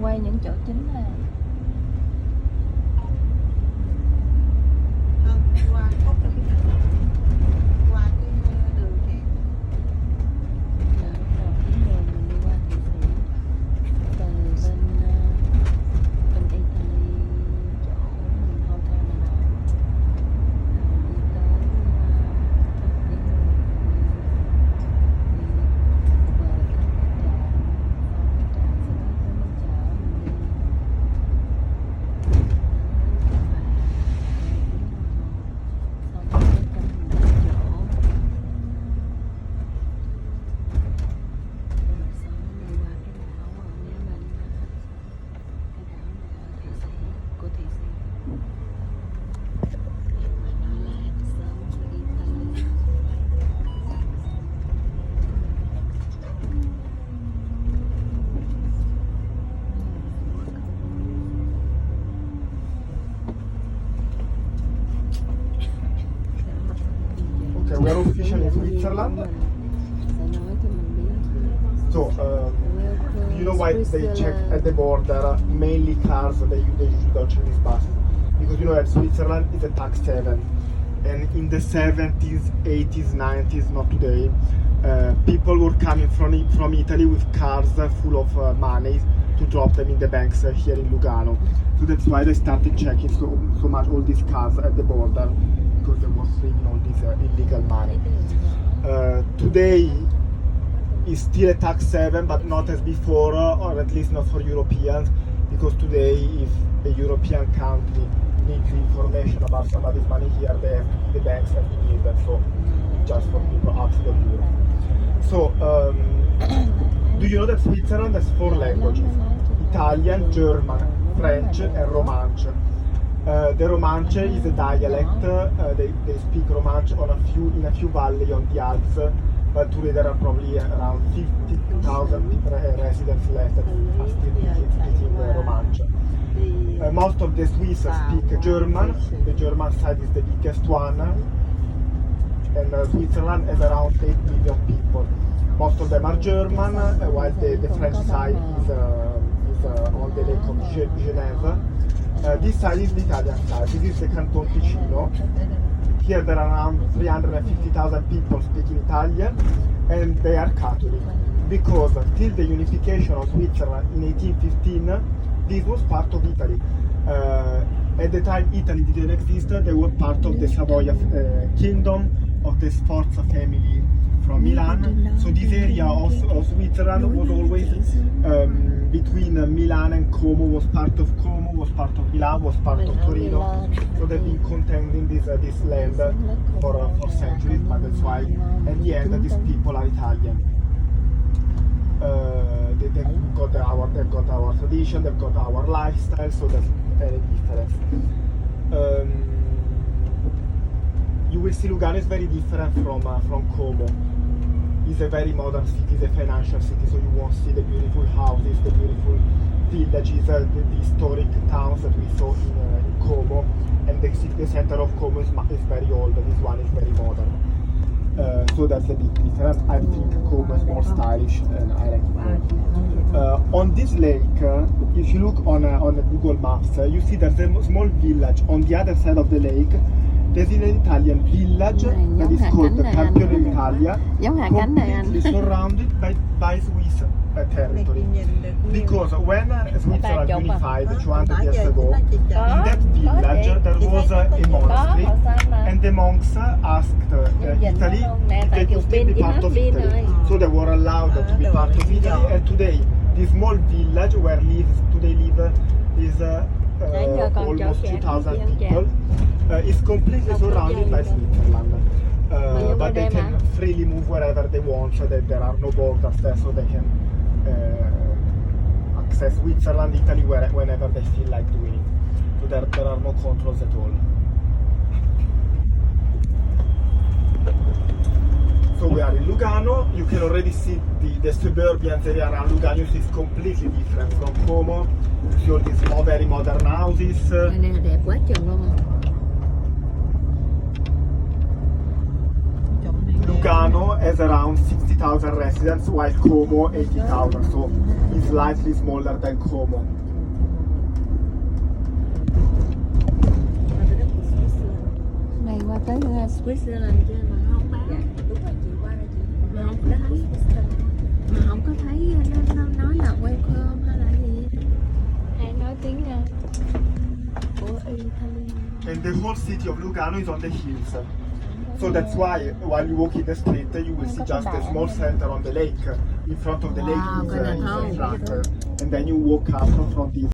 quay những chỗ chính là Không, qua khúc là cái đường, qua cái đường hẹp. là bắt đầu tuyến đường mình đi qua Thụy Sĩ từ bên Italy chỗ mình hotel này nọ rồi đi tới các tuyến đường đi về các trạm sau đó tới mình chở mình đi xong rồi cho mình đặt chỗ. Rồi sau đó đi qua cái đảo ở phía bên cái đảo này ở Thụy Sĩ của Thụy Sĩ mà nó là sớm của Italy. Okay, we are officially in Switzerland. Sẽ nói cho mình biết. So, you know why they check at the border mainly cars, they usually don't check these buses? Because you know that Switzerland is a tax haven. And in the 70s, 80s, 90s, not today, people were coming from Italy with cars full of money to drop them in the banks here in Lugano. So that's why they started checking so much all these cars at the border, because they were saving all this illegal money. Today is still a tax haven, but not as before, or at least not for Europeans, because today if a European country needs information about somebody's money here, the banks have to give them, so just for people outside of Europe. So, do you know that Switzerland has 4 languages? Italian, German, French and Romansh. The Romansh is a dialect, they speak Romansh in a few valleys on the Alps, but today there are probably around 50,000 residents left that are still speaking Romansh. Most of the Swiss speak German, the German side is the biggest one, and Switzerland has around 8 million people. Most of them are German, while the French side is on the lake of Geneva. This side is the Italian side, this is the Canton Ticino. Here there are around 350,000 people speaking Italian, and they are Catholic, because till the unification of Switzerland in 1815, this was part of Italy. At the time Italy didn't exist, they were part of the Savoia kingdom, of the Sforza family from Milan. So this area of Switzerland was always between Milan and Como, was part of Como, was part of Milan, was part of Torino. So they've been contending this land for centuries, but that's why at the end these people are Italian. They've got our tradition, they've got our lifestyle, so that's very different. You will see Lugano is very different from Como. It's a very modern city, it's a financial city, so you won't see the beautiful houses, the beautiful villages, the historic towns that we saw in Como. And the center of Como is very old, this one is very modern. So that's a bit different. I think Como is more stylish, and I like it. On this lake, if you look on Google Maps, you see there's a small village on the other side of the lake. There's an Italian village that is called Campione d'Italia, completely surrounded by Swiss territory. Because when Switzerland unified 200 years ago, in that village there was a monastery, and the monks asked Italy if they could still be part of Italy. So they were allowed to be part of Italy, and today this small village where today live is almost 2,000 people. Is completely surrounded by Switzerland, but they can freely move wherever they want, so that there are no borders there, so they can access Switzerland, Italy, whenever they feel like doing it. So there are no controls at all. So we are in Lugano. You can already see the suburban area around Lugano is completely different from Como. You see all these very modern houses. Này là đẹp quá chừng luôn. Lugano has around 60,000 residents, while Como 80,000, so it's slightly smaller than Como. Này qua tới Switzerland chưa mà không bán. Dạ, đúng rồi chị qua đây chị. Mà không có thấy, mà không có thấy nó nói là welcome hay là gì. Hay nói tiếng của Italy. And the whole city of Lugano is on the hills. So that's why while you walk in the street, you will see just a small center on the lake. In front of the lake Wow, is cái này a không. track. And then you walk up from this.